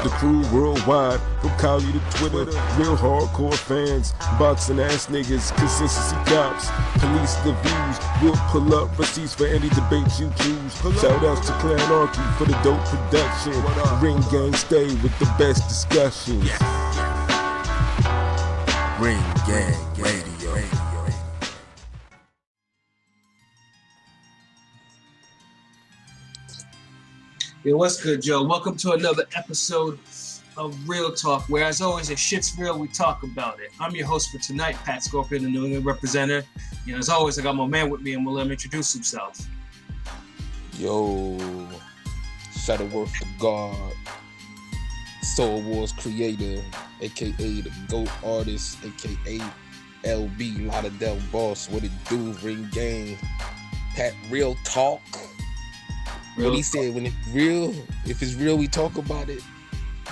The crew worldwide, from Cali to Twitter, real hardcore fans, boxing ass niggas, consistency cops, police the views, we'll pull up receipts for any debate you choose. Shout outs to Clan Archie for the dope production. Ring Gang stay with the best discussions. Ring Gang Radio. Yo, what's good, Joe? Welcome to another episode of Real Talk, where, as always, if shit's real, we talk about it. I'm your host for tonight, Patscorpio, the New England representative. You know, as always, I got my man with me, and we'll let him introduce himself. Yo, Shutterworth da Gawd, Soul Wars creator, aka the GOAT artist, aka LB, Lauderdale boss. What it do? Ring Gang, Pat, Real Talk. What he said, when it's real, if it's real, we talk about it.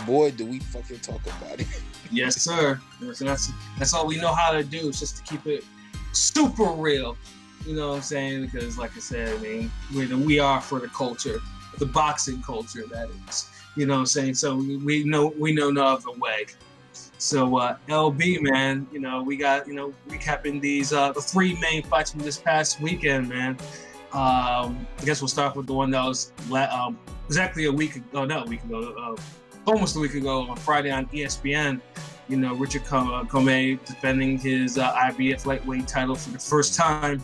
Boy, do we fucking talk about it. Yes, sir. That's all we know how to do, is just to keep it super real. You know what I'm saying? Because, like I said, I mean, we are for the culture, the boxing culture, that is. You know what I'm saying? So we know no other way. So LB, man, you know, we got, you know, recapping these the three main fights from this past weekend, man. I guess we'll start with the one that was exactly a week ago, not a week ago, almost a week ago on Friday on ESPN. You know, Richard Commey defending his IBF lightweight title for the first time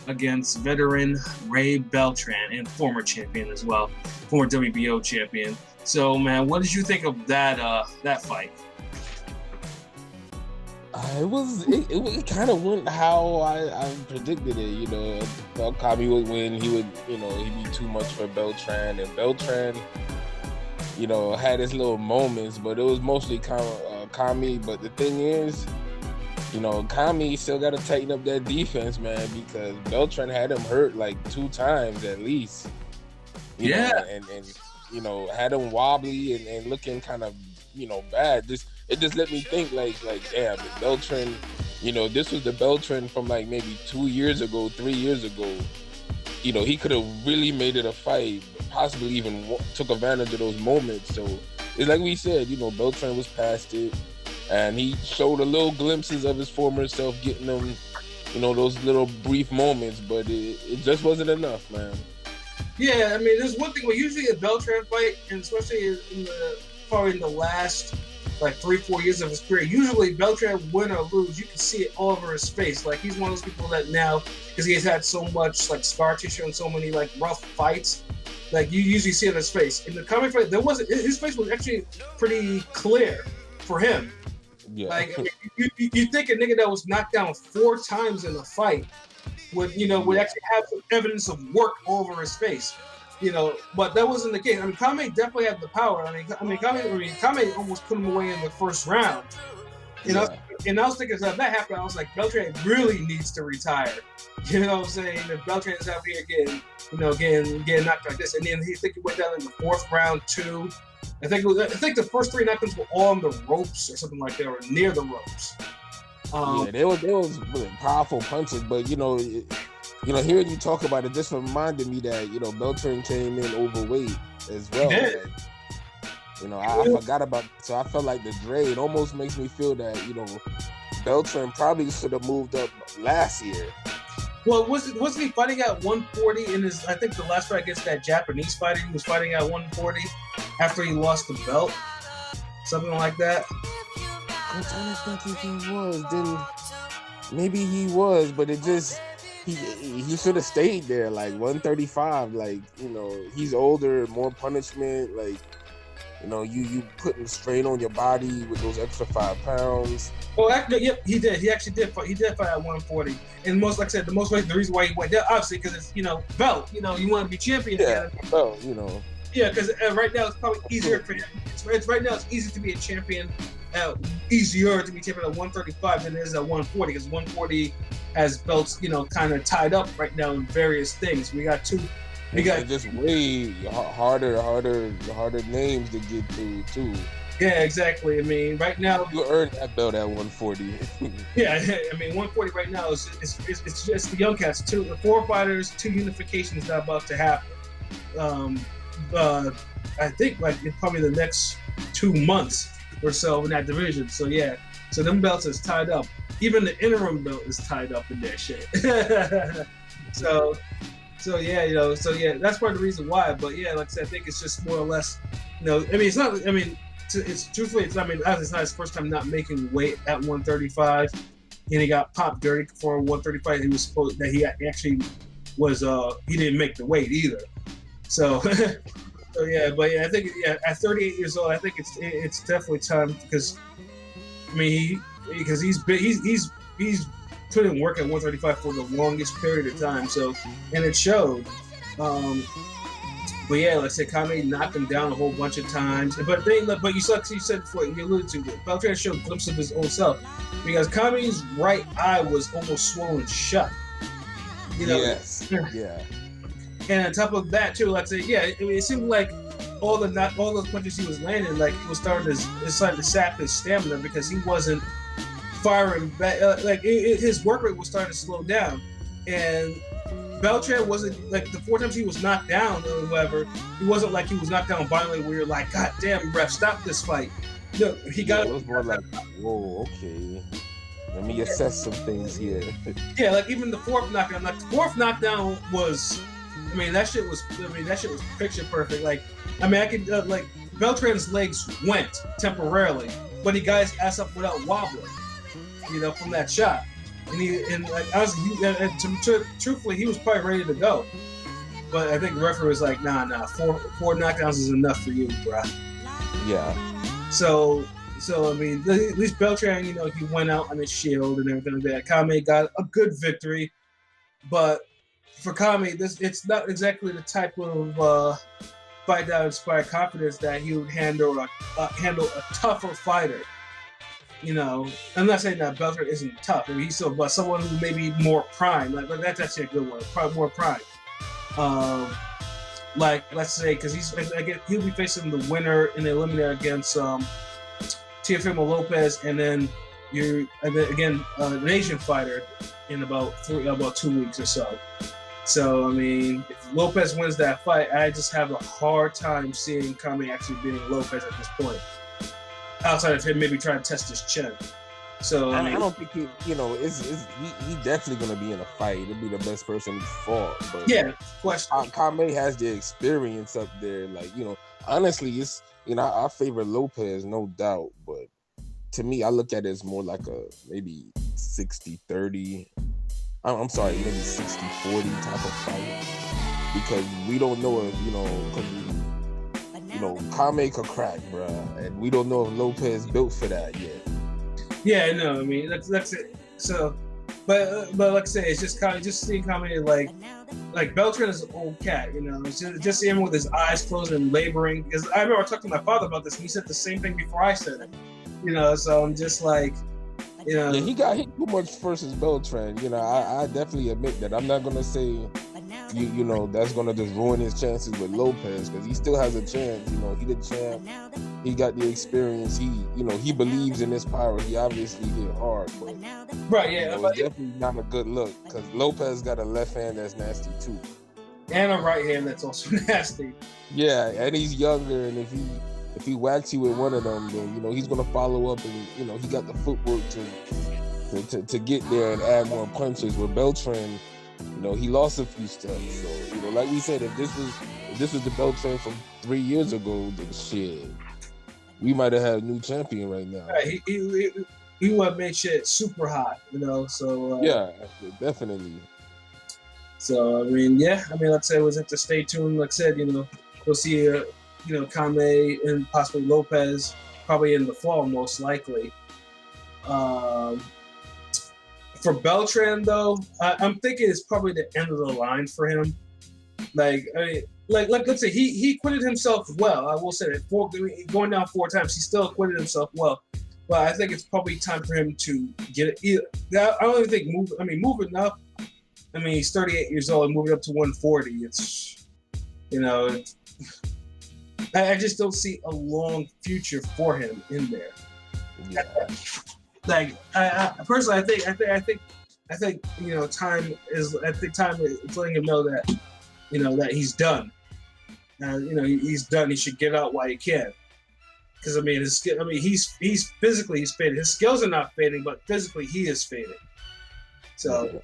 against veteran Rey Beltran and former champion as well, former WBO champion. So, man, what did you think of that fight? It kind of went how I predicted it. You know, I thought Commey would win. He'd be too much for Beltran, and Beltran, you know, had his little moments, but it was mostly Commey. But the thing is, you know, Commey still got to tighten up that defense, man, because Beltran had him hurt like 2 times at least. You know, and you know, had him wobbly and looking kind of, you know, bad. It just let me think like damn, Beltran, you know, this was the Beltran from like maybe 2 years ago, 3 years ago. You know, he could have really made it a fight, possibly even took advantage of those moments. So it's like we said, you know, Beltran was past it, and he showed a little glimpses of his former self, getting them, you know, those little brief moments, but it just wasn't enough, man. Yeah, I mean, there's one thing, usually a Beltran fight, and especially probably in the last like 3-4 years of his career, usually Beltran, win or lose, you can see it all over his face. Like, he's one of those people that now, because he has had so much like scar tissue and so many like rough fights, like you usually see it in his face. In the Commey fight, his face was actually pretty clear for him. Yeah. Like, you think a nigga that was knocked down 4 times in a fight would actually have some evidence of work all over his face. You know, but that wasn't the case. I mean, Commey definitely had the power. Commey almost put him away in the first round. You know, and I was thinking, as that happened, I was like, Beltran really needs to retire. You know what I'm saying? If Beltran is out here getting knocked like this, and then he went down in the 4th round too. I think the first 3 knockdowns were on the ropes or something like that, or near the ropes. There was really powerful punches, but you know, hearing you talk about it just reminded me that, you know, Beltran came in overweight as well. Like, you know, I forgot about it. So I felt like the Dre, it almost makes me feel that, you know, Beltran probably should have moved up last year. Well, wasn't he fighting at 140 in his, I think the last fight against that Japanese fighter, he was fighting at 140 after he lost the belt? Something like that? I'm trying to think if he was. Then maybe he was, but it just... He should have stayed there, like 135. Like, you know, he's older, more punishment. Like, you know, you putting strain on your body with those extra 5 pounds. Well, actually, yep, he did. He actually did fight. He did fight at 140. And like I said, the reason why he went there, obviously, because it's, you know, belt. You know, you want to be champion. Yeah, belt. You know. Yeah, because right now it's probably easier for him. Right now it's easy to be a champion. Easier to be champion at 135 than it is at 140, because 140 has belts, you know, kind of tied up right now in various things. We got just way harder names to get through too. Yeah, exactly. I mean, right now you earned that belt at 140. Yeah, I mean, 140 right now is just the young cats. 4 fighters, 2 unifications that are about to happen. I think like in probably the next 2 months or so in that division. So yeah, so them belts is tied up. Even the interim belt is tied up in that shit. so yeah, so yeah, that's part of the reason why. But yeah, like I said, I think it's just more or less, I mean, it's not. I mean, it's truthfully, it's not. I mean, it's not his first time not making weight at 135, and he got popped dirty for 135. He was supposed that he actually was. He didn't make the weight either. So, so yeah, but yeah, I think at 38 years old, I think it's definitely time because, I mean, because he's put in work at 135 for the longest period of time. So, and it showed. But yeah, like I said, Commey knocked him down a whole bunch of times. But you said before, you alluded to it. Beltran showed a glimpse of his own self because Commey's right eye was almost swollen shut. Yes. Yeah. And on top of that too, like I said, yeah, it seemed like all those punches he was landing, like it was starting to sap his stamina because he wasn't firing back. His work rate was starting to slow down, and Beltran wasn't like the 4 times he was knocked down or whatever. He wasn't like he was knocked down violently where you're like, God damn, ref, stop this fight. No, he got. It was more like, whoa, okay. Let me assess some things here. Yeah, like even the 4th knockdown. Like the 4th knockdown was, I mean, that shit was picture perfect. Like, I mean, I could like Beltran's legs went temporarily, but he got his ass up without wobbling. From that shot. Truthfully, he was probably ready to go. But I think the referee was like, nah, 4 knockdowns is enough for you, bro. Yeah. So I mean, at least Beltran, he went out on his shield and everything like that. Commey got a good victory, but for Commey, it's not exactly the type of fight that would inspire confidence that he would handle a tougher fighter. I'm not saying that Beltran isn't tough. I mean, he's still, but someone who may be more prime. Like, that's actually a good word. Probably more prime. Like, let's say, because he'll be facing the winner in the eliminator against Teofimo Lopez, and then again an Asian fighter in about 2 weeks or so. So I mean, if Lopez wins that fight, I just have a hard time seeing Commey actually beating Lopez at this point. Outside of him maybe trying to test his chin. So I don't think he definitely gonna be in a fight. He'll be the best person he fought. But yeah, question. Commey has the experience up there. Like, honestly, it's I favor Lopez, no doubt. But to me, I look at it as more like a maybe 60-30. I'm sorry, maybe 60-40 type of fight. Because we don't know if, Commey could crack, bro, and we don't know if Lopez built for that yet. Yeah, no, I mean that's it. So, but like I say, it's just kind of just seeing Commey like Beltran is an old cat, It's just seeing him with his eyes closed and laboring. Because I remember talking to my father about this, and he said the same thing before I said it. So I'm just like, Yeah, he got hit too much versus Beltran. I definitely admit that. I'm not gonna say. That's gonna just ruin his chances with Lopez because he still has a chance. He the champ. He got the experience. He believes in his power. He obviously hit hard, but right, yeah, it's definitely not a good look because Lopez got a left hand that's nasty too, and a right hand that's also nasty. Yeah, and he's younger, and if he whacks you with one of them, then he's gonna follow up, and he got the footwork to get there and add more punches. With Beltran, he lost a few steps. So, like we said, if this was the Beltran from 3 years ago, then shit, we might have had a new champion right now. Right, he would have made shit super hot, So yeah, definitely. So I mean, like I said, we'll have to stay tuned. Like I said, we'll see, Commey and possibly Lopez probably in the fall, most likely. For Beltran, though, I'm thinking it's probably the end of the line for him. Like let's say he acquitted himself well. I will say that going down 4 times, he still acquitted himself well. But I think it's probably time for him to get it. I don't even think moving up. I mean, he's 38 years old and moving up to 140. It's, I just don't see a long future for him in there. Yeah. Like I personally, I think time is letting him know that that he's done. You know, he's done. He should get out while he can. Because I mean, he's physically fading. His skills are not fading, but physically he is fading. So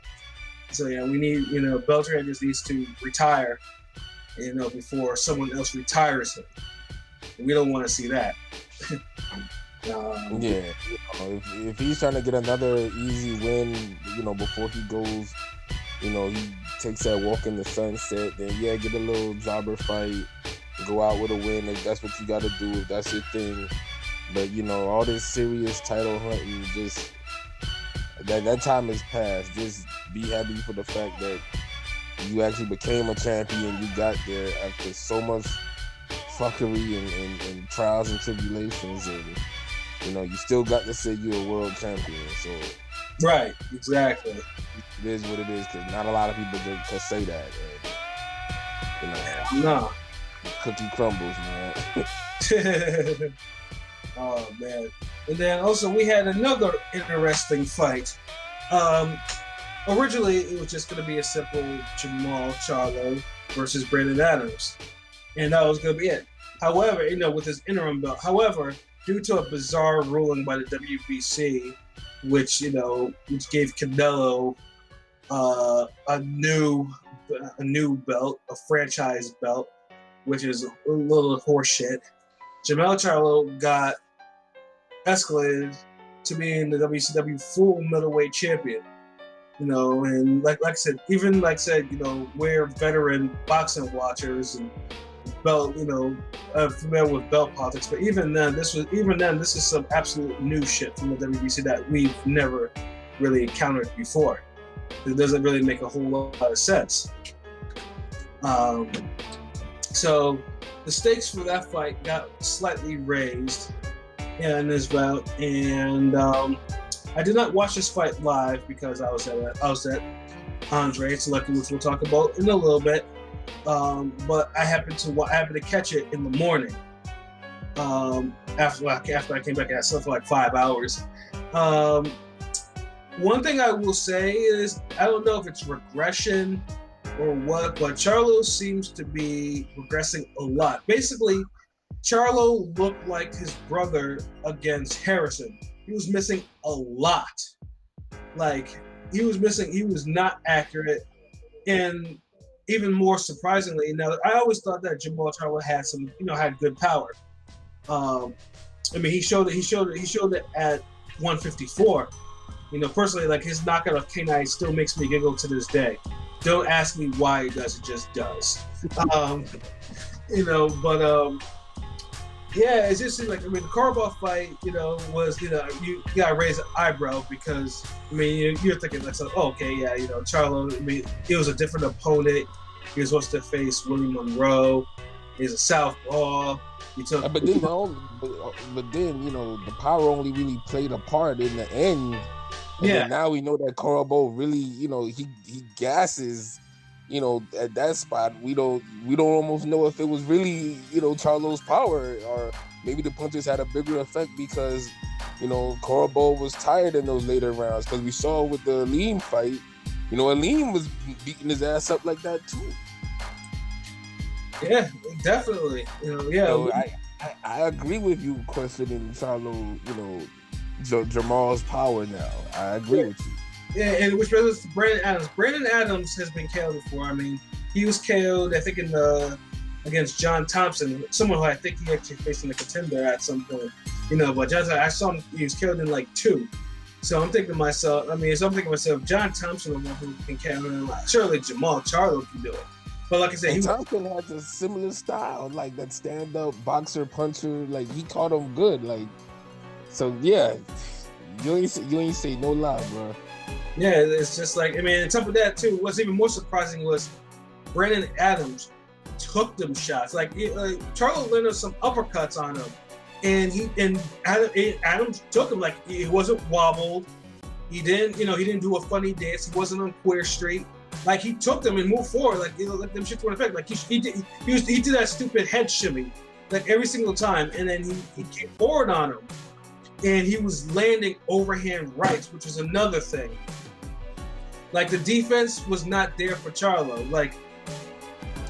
yeah, we need, you know, Beltran just needs to retire, you know, before someone else retires him. We don't want to see that. If he's trying to get another easy win, you know, before he goes, you know, he takes that walk in the sunset, then get a little jobber fight, go out with a win if that's what you got to do, if that's your thing. But, you know, all this serious title hunting, just that time is past. Just be happy for the fact that you actually became a champion. You got there after so much fuckery and trials and tribulations, and you know, you still got to say you're a world champion. So right, exactly. It is what it is, because not a lot of people can say that. And, you know, no. The cookie crumbles, man. Oh man! And then also we had another interesting fight. Originally, it was just going to be a simple Jermall Charlo versus Brandon Adams, and that was going to be it. However, you know, with his interim belt. However, due to a bizarre ruling by the WBC, which gave Canelo a new belt, a franchise belt, which is a little horseshit. Jermall Charlo got escalated to being the WCW full middleweight champion. You know, and like I said, you know, we're veteran boxing watchers and belt, you know, familiar with belt politics. But even then, this is some absolute new shit from the WBC that we've never really encountered before. It doesn't really make a whole lot of sense. So the stakes for that fight got slightly raised in this bout, and I did not watch this fight live because I was at Andre Selected, which we'll talk about in a little bit. But I happened to catch it in the morning. After I came back, I slept for like 5 hours. One thing I will say is, I don't know if it's regression or what, but Charlo seems to be regressing a lot. Basically, Charlo looked like his brother against Harrison. He was missing a lot. Like, he was not accurate. And even more surprisingly, now I always thought that Jermall Charlo had good power. I mean, he showed it at 154. You know, personally, like, his knockout of K9 still makes me giggle to this day. Don't ask me why he does; it just does. You know, but yeah, it's just like, I mean, the Karabakh fight, you know, was, you know, you gotta raise an eyebrow because, I mean, you're thinking like, oh, okay, yeah, you know, Charlo. I mean, it was a different opponent. He was supposed to face Willie Monroe. He's a southpaw. But then, you know, the power only really played a part in the end. And then now we know that Karabakh really, you know, he gasses, you know, at that spot. We don't almost know if it was really, you know, Charlo's power, or maybe the punches had a bigger effect because, you know, Karabakh was tired in those later rounds, because we saw with the Aleem fight, you know, Aleem was beating his ass up like that too. Yeah, definitely. You know, yeah. So I agree with you questioning Charlo, you know, Jermall's power now. I agree with you. Yeah, and which brings us to Brandon Adams. Brandon Adams has been KO'd before. I mean, he was KO'd, I think, against John Thompson, someone who I think he actually faced in the Contender at some point. You know, but I saw him, he was KO'd in like 2. So I'm thinking to myself, John Thompson is one who can KO him. Surely Jermall Charlo can do it. But like I said, Thompson has a similar style, like that stand-up boxer puncher. Like, he caught him good. Like, so yeah, you ain't say no lie, bro. Yeah, it's just like, I mean, on top of that too, what's even more surprising was Brandon Adams took them shots. Like, Charlo landed some uppercuts on him, and Adams took him. Like, he wasn't wobbled. He didn't do a funny dance. He wasn't on Queer Street. Like, he took them and moved forward. Like, you know, let them shit to effect. Like, he did that stupid head shimmy, like, every single time, and then he came forward on him, and he was landing overhand rights, which was another thing. Like, the defense was not there for Charlo. Like,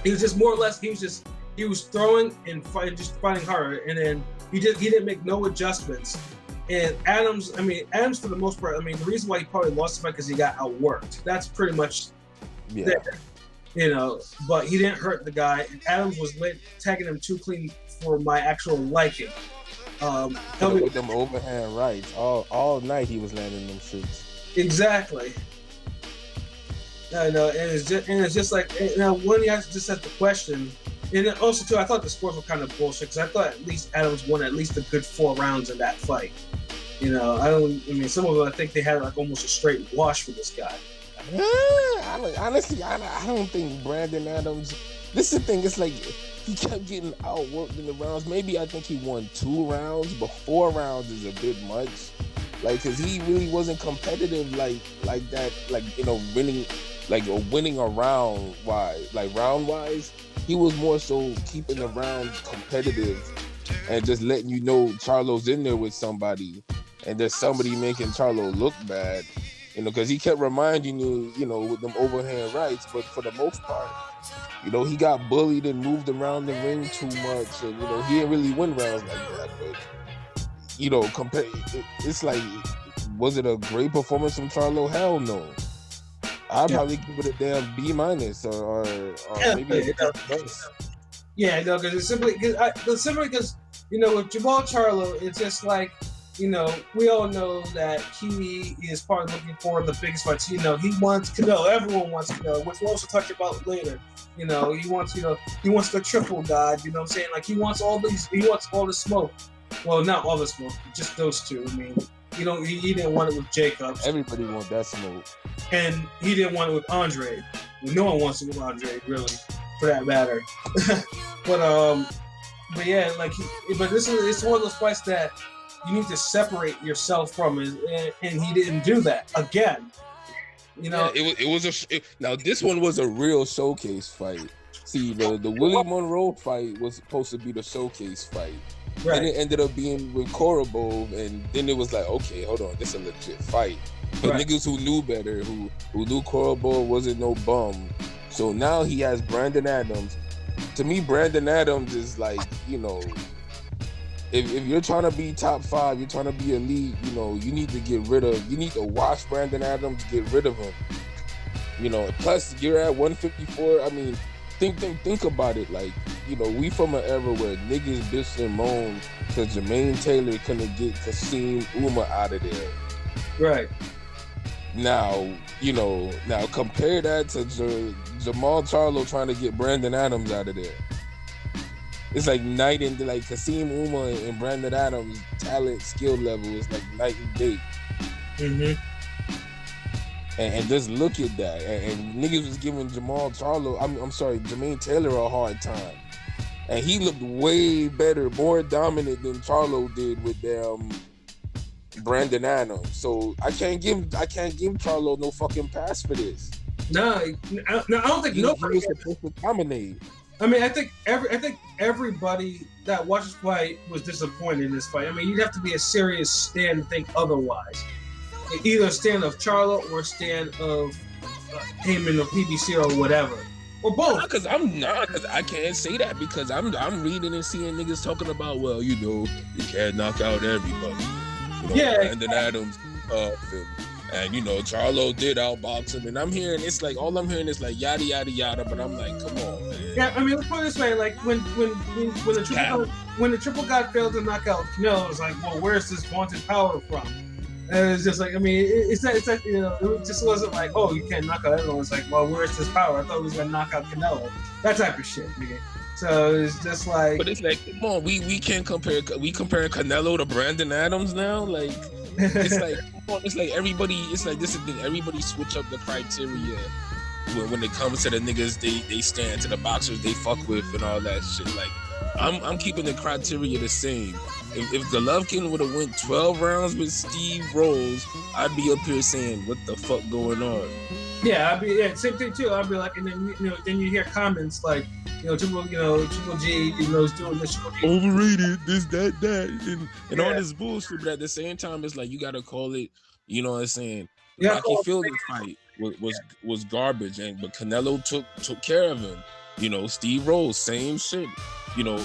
he was just more or less, he was just he was throwing and just fighting harder, and then he didn't make no adjustments. And Adams for the most part, the reason why he probably lost the fight because he got outworked. That's pretty much there, But he didn't hurt the guy. And Adams was tagging him too clean for my actual liking. With them overhand rights all night, he was landing them shoots. Exactly. I know, and it's just like when you just have the question. And also, too, I thought the scores were kind of bullshit because I thought at least Adams won at least a good 4 rounds in that fight. Some of them, I think they had like almost a straight wash for this guy. Honestly, I don't think Brandon Adams. This is the thing. It's like he kept getting outworked in the rounds. Maybe I think he won 2 rounds, but 4 rounds is a bit much. Like, cause he really wasn't competitive like that. Like, winning a round wise. He was more so keeping the round competitive and just letting you know Charlo's in there with somebody and there's somebody making Charlo look bad, because he kept reminding you, with them overhand rights. But for the most part, he got bullied and moved around the ring too much, and he didn't really win rounds like that. But it's like, was it a great performance from Charlo? Hell no. I'd probably give it a damn B- or maybe a plus. Yeah, no, because it's simply because with Jermall Charlo, it's just like we all know that he is probably looking for the biggest fights. He wants Canelo. Everyone wants Canelo, which we'll also talk about later. He wants the triple God. You know what I'm saying? Like he wants all the smoke. Well, not all the smoke, just those two. He didn't want it with Jacobs. Everybody wants that smoke. And he didn't want it with Andre. No one wants it with Andre, really, for that matter. But yeah, it's one of those fights that you need to separate yourself from it, and he didn't do that again. Now this one was a real showcase fight. See, the Willie Monroe fight was supposed to be the showcase fight. Right. And it ended up being with Korobov, and then it was like, okay, hold on, this is a legit fight. But niggas who knew better, who knew Korobov wasn't no bum. So now he has Brandon Adams. To me, Brandon Adams is like, if you're trying to be top 5, you're trying to be elite, you need to watch Brandon Adams, get rid of him. Plus you're at 154. Think about it. Like, we from an era where niggas bitched and moaned because Jermaine Taylor couldn't get Kasim Uma out of there. Right. Now compare that to Jermall Charlo trying to get Brandon Adams out of there. It's like night and day. Like Kasim Uma and Brandon Adams' talent, skill level is like night and day. Mm-hmm. And just look at that. And niggas was giving Jermall Charlo, Jermaine Taylor a hard time. And he looked way better, more dominant than Charlo did with Brandon Adams. So I can't give Charlo no fucking pass for this. No, I don't think nobody was supposed to dominate. I think everybody that watched this fight was disappointed in this fight. You'd have to be a serious stand to think otherwise. Either a stand of Charlo or a stand of Heyman or PBC or whatever, or both. Because I can't say that because I'm reading and seeing niggas talking about, well, you can't knock out everybody. Brandon Adams, and Charlo did outbox him, and I'm hearing all I'm hearing is like yada yada yada, but I'm like, come on, man. Yeah, let's put it this way: like when the triple God failed to knock out Canelo, it was like, well, where's this vaunted power from? And it's just like, it's like, it just wasn't like, oh, you can't knock out everyone. It's like, well, where's this power? I thought it was gonna knock out Canelo. That type of shit, nigga. So it's just like, but it's like, come on, we can't compare. We comparing Canelo to Brandon Adams now, like. It's like, it's like everybody. It's like this is the thing. Everybody switch up the criteria when it comes to the niggas they stand, to the boxers they fuck with and all that shit. Like, I'm keeping the criteria the same. If Golovkin would have went 12 rounds with Steve Rose, I'd be up here saying, what the fuck going on? Yeah, same thing too. I'd be like, and then then you hear comments like, Triple G, is doing this. Overrated, this, that, and all this bullshit. But at the same time, it's like you gotta call it. You know what I'm saying? Rocky Fielding fight was garbage, but Canelo took care of him. You know, Steve Rose, same shit. You know,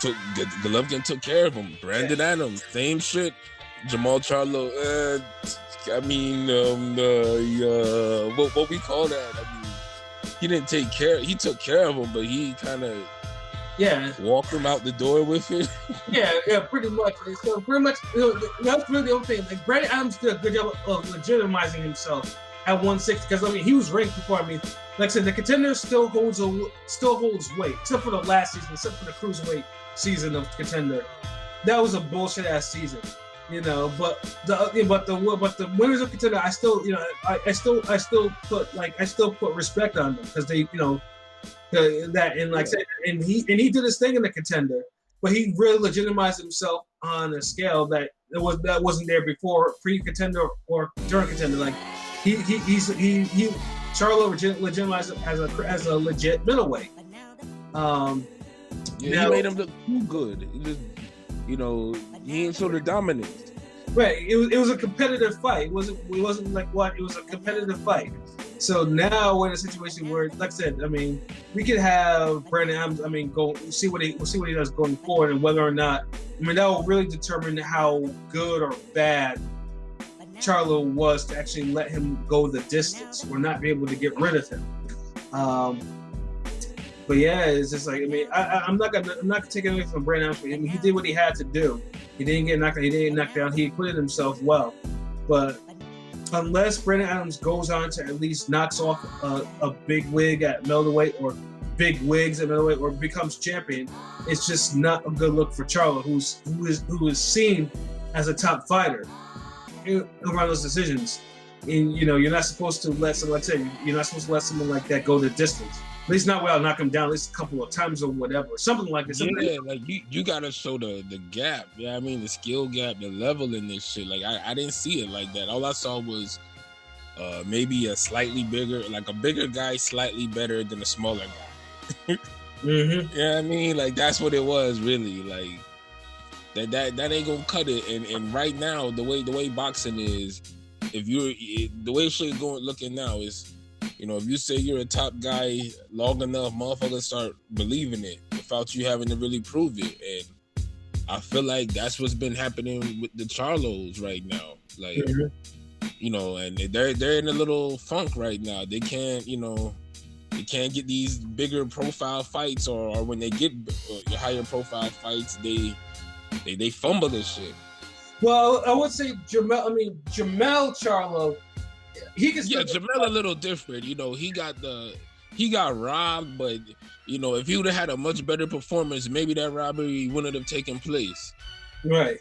Golovkin took care of him. Brandon Adams, same shit. Jermall Charlo, what we call that? I mean, he didn't take care. He took care of him, but he kind of walked him out the door with it. yeah, pretty much. So pretty much, that's really the only thing. Like Brandon Adams did a good job of legitimizing himself at 160 because I mean he was ranked before. I mean, like I said, the Contender still holds weight, except for the last season, except for the cruiserweight season of Contender. That was a bullshit ass season, you know. But the winners of Contender, I still, you know, I still put respect on them because they, you know, that and like I said, and he did his thing in the Contender, but he really legitimized himself on a scale that wasn't there before, pre-Contender or during Contender. Like Charlo legitimized him as a legit middleweight. He made him look too good. He just, you know, he ain't sort of dominant. Right. It was a competitive fight. It wasn't like what? It was a competitive fight. So now we're in a situation where, like I said, I mean, we could have Brandon Adams. I mean, we'll see what he does going forward, and whether or not. I mean, that will really determine how good or bad Charlo was to actually let him go the distance or not be able to get rid of him. But yeah, it's just like, I mean, I'm not gonna take anything from Brandon Adams. I mean, he did what he had to do. He didn't get knocked down. He didn't get knocked down. He acquitted himself well. But unless Brandon Adams goes on to at least knocks off a big wig at middleweight or big wigs at middleweight or becomes champion, it's just not a good look for Charlo, who is seen as a top fighter around those decisions. And you know, you're not supposed to let someone, like I said, you're not supposed to let someone like that go the distance. At least not without knocking him down at least a couple of times or whatever. Something like this. Yeah, like you gotta show the gap. Yeah, I mean the skill gap, the level in this shit. Like I didn't see it like that. All I saw was maybe a slightly bigger, like a bigger guy slightly better than a smaller guy. Mm-hmm. Yeah, I mean, like that's what it was really. Like that ain't gonna cut it. And right now, the way boxing is, the way shit looking now is, you know, if you say you're a top guy long enough, motherfuckers start believing it without you having to really prove it. And I feel like that's what's been happening with the Charlos right now. Like, you know, and they're in a little funk right now. They can't, you know, they can't get these bigger profile fights, or when they get higher profile fights, they fumble this shit. Well, I would say Jermall Charlo. Jermall a little different. You know, he got robbed, but you know, if he would have had a much better performance, maybe that robbery wouldn't have taken place. Right.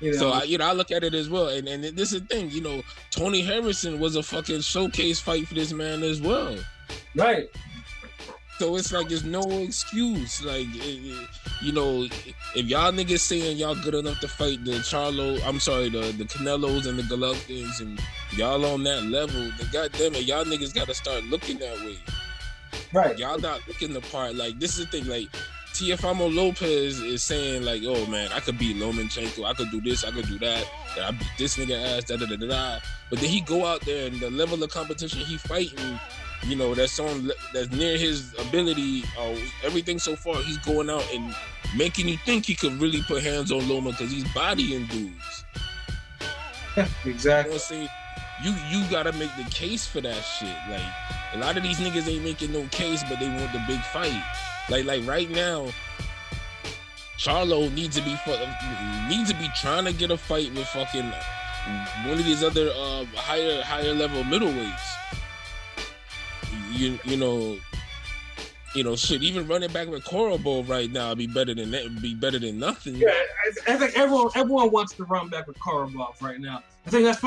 You know. So I look at it as well, and this is the thing. You know, Tony Harrison was a fucking showcase fight for this man as well. Right. So it's like there's no excuse. Like, you know, if y'all niggas saying y'all good enough to fight the the Canelos and the Golovkins, and y'all on that level, then goddamn it, y'all niggas gotta start looking that way. Right. Y'all not looking the part. Like, this is the thing. Like, Teofimo Lopez is saying like, oh man, I could beat Lomachenko, I could do this, I could do that, I beat this nigga ass, da da da da. But then he go out there and the level of competition he fighting, you know, that's near his ability, everything so far, he's going out and making you think he could really put hands on Loma because he's bodying dudes. Exactly. You know what I'm saying? You gotta make the case for that shit. Like, a lot of these niggas ain't making no case, but they want the big fight. Like right now, Charlo needs to be trying to get a fight with fucking one of these other higher level middleweights. You know, shit. Even running back with Korobov right now would be better than that. Be better than nothing. Yeah, I think everyone wants to run back with Korobov right now. I think that's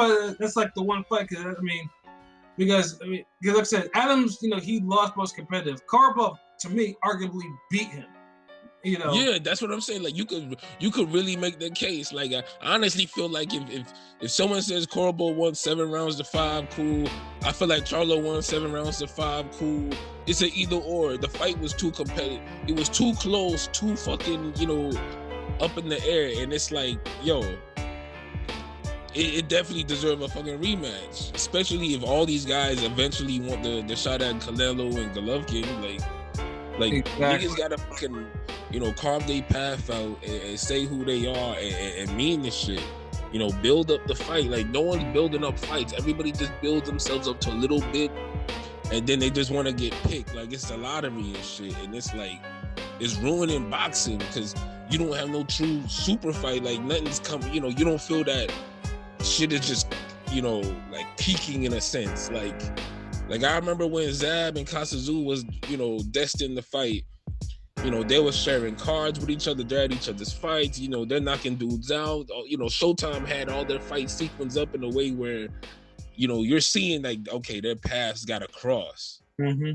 like the one fight. Because like I said, Adams, you know, he lost most competitive. Korobov, to me, arguably beat him. You know. Yeah, that's what I'm saying. Like, you could really make the case. Like, I honestly feel like if someone says Korobov won 7 rounds to 5, cool. I feel like Charlo won 7 rounds to 5, cool. It's an either or. The fight was too competitive. It was too close, too fucking, you know, up in the air. And it's like, yo, it definitely deserves a fucking rematch. Especially if all these guys eventually want the shot at Canelo and Golovkin. Like, Like Exactly. niggas gotta fucking, you know, carve their path out and say who they are and mean this shit. You know, build up the fight. Like no one's building up fights. Everybody just builds themselves up to a little bit, and then they just want to get picked. Like it's the lottery and shit. And it's like it's ruining boxing because you don't have no true super fight. Like nothing's coming. You know, you don't feel that shit is just, you know, like peaking in a sense. Like I remember when Zab and Kasazu was, you know, destined to fight. You know, they were sharing cards with each other. They're at each other's fights. You know, they're knocking dudes out. You know, Showtime had all their fight sequence up in a way where, you know, you're seeing like, okay, their paths got to cross. Mm-hmm.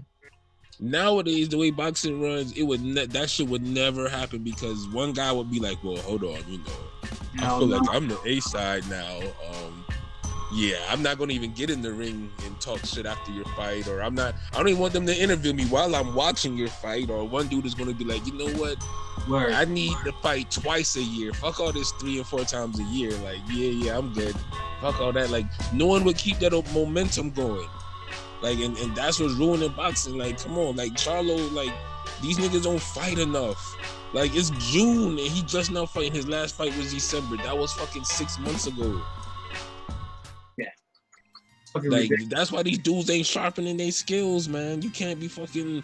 Nowadays, the way boxing runs, it would that shit would never happen because one guy would be like, well, hold on, you know, I feel like I'm the A side now. Yeah, I'm not gonna even get in the ring and talk shit after your fight, or I don't even want them to interview me while I'm watching your fight, or one dude is gonna be like, you know what? Word. I need to fight twice a year. Fuck all this 3 and 4 times a year. Like, yeah, I'm good. Fuck all that. Like, no one would keep that momentum going. Like, and that's what's ruining boxing. Like, come on, like Charlo, like these niggas don't fight enough. Like, it's June and he just now fighting. His last fight was December. That was fucking 6 months ago. Like, that's why these dudes ain't sharpening their skills, man. You can't be fucking.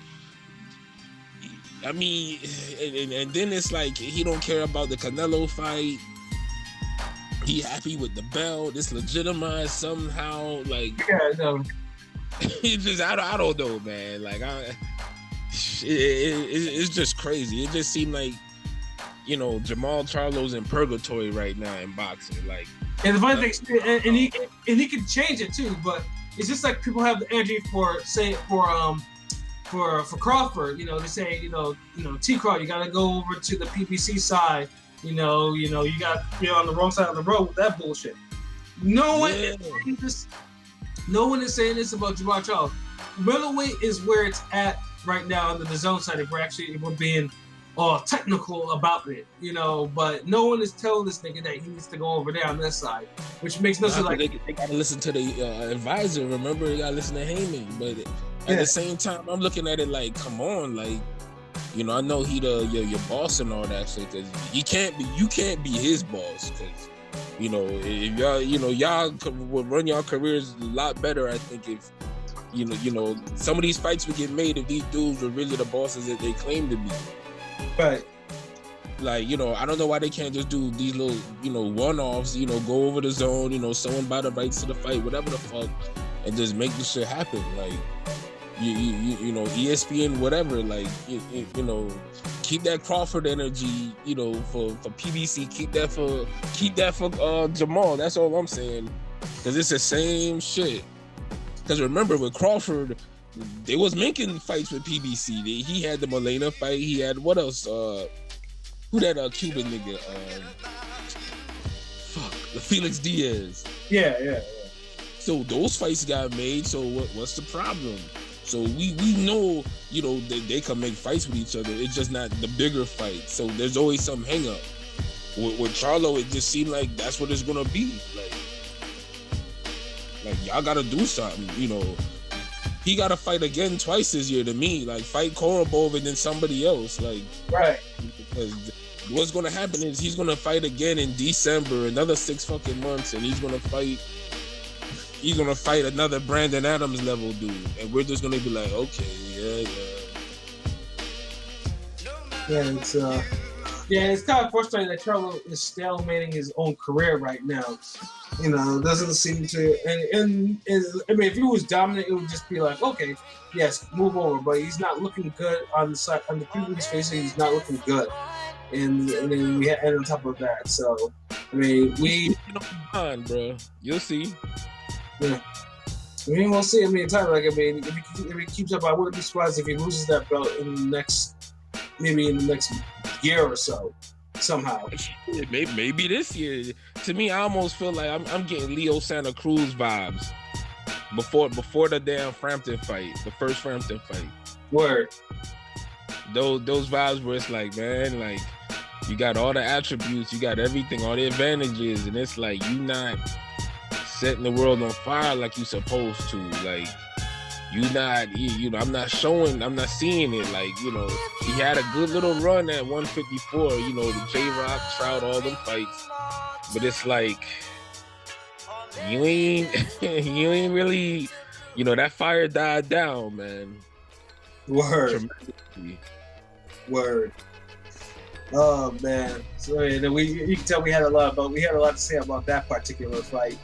I mean, and then it's like he don't care about the Canelo fight. He happy with the belt. It's legitimized somehow. Like, yeah, no. It's just I don't know, man. Like, it's just crazy. It just seemed like, you know, Jermall Charlo's in purgatory right now in boxing. Like. And the funny thing, and he can change it too, but it's just like people have the energy for Crawford. You know, they say, you know, T Craw, you got to go over to the PBC side. You know, you got you're on the wrong side of the road with that bullshit. No one is saying this. No one is saying this about Jermall Charlo. Middleweight is where it's at right now on the DAZN side. If we're being technical about it, you know, but no one is telling this nigga that he needs to go over there on this side, which makes no sense. Like they gotta listen to the advisor. Remember, they gotta listen to Heyman. But at the same time, I'm looking at it like, come on, like, you know, I know he your boss and all that shit. Cause you can't be his boss. Cause, you know, if y'all would run y'all careers a lot better. I think if you know some of these fights would get made if these dudes were really the bosses that they claim to be. Right. Like, you know, I don't know why they can't just do these little, you know, one-offs, you know, go over the zone, you know, someone buy the rights to the fight, whatever the fuck, and just make this shit happen. Like, you know, ESPN, whatever, like, you know, keep that Crawford energy, you know, for PBC, keep that for Jermall. That's all I'm saying. Because it's the same shit. Because remember, with Crawford, they was making fights with PBC. He had the Molina fight. He had what else? Who that Cuban nigga? The Felix Diaz. Yeah. So those fights got made. So what's the problem? So we know, you know, they can make fights with each other. It's just not the bigger fight. So there's always some hang up. With Charlo, it just seemed like that's what it's gonna be. Like y'all gotta do something, you know. He got to fight again twice this year to me. Like, fight Korobov and then somebody else. Like, right. Because what's going to happen is he's going to fight again in December, another 6 fucking months, and he's going to fight another Brandon Adams level dude. And we're just going to be like, okay, yeah. Yeah, it's kind of frustrating that Charlo is stalemating his own career right now. You know, doesn't seem to, and I mean, if he was dominant, it would just be like, okay, yes, move over. But he's not looking good on the side, on the people he's facing. He's not looking good, and then we and on top of that, so I mean, bro, you'll see. Yeah, I mean, we'll see. I mean, time like if he keeps up, I wouldn't be surprised if he loses that belt in the next year or so. Somehow, maybe this year. To me, I almost feel like I'm getting Leo Santa Cruz vibes before the damn Frampton fight, the first Frampton fight. Word. Those vibes where it's like, man, like you got all the attributes, you got everything, all the advantages, and it's like you not setting the world on fire like you supposed to. Like I'm not seeing it. Like, you know, he had a good little run at 154, you know, the J-Rock, Trout, all them fights. But it's like, you ain't really, you know, that fire died down, man. Word. Oh man. So yeah, you can tell we had a lot to say about that particular fight.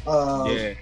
Yeah.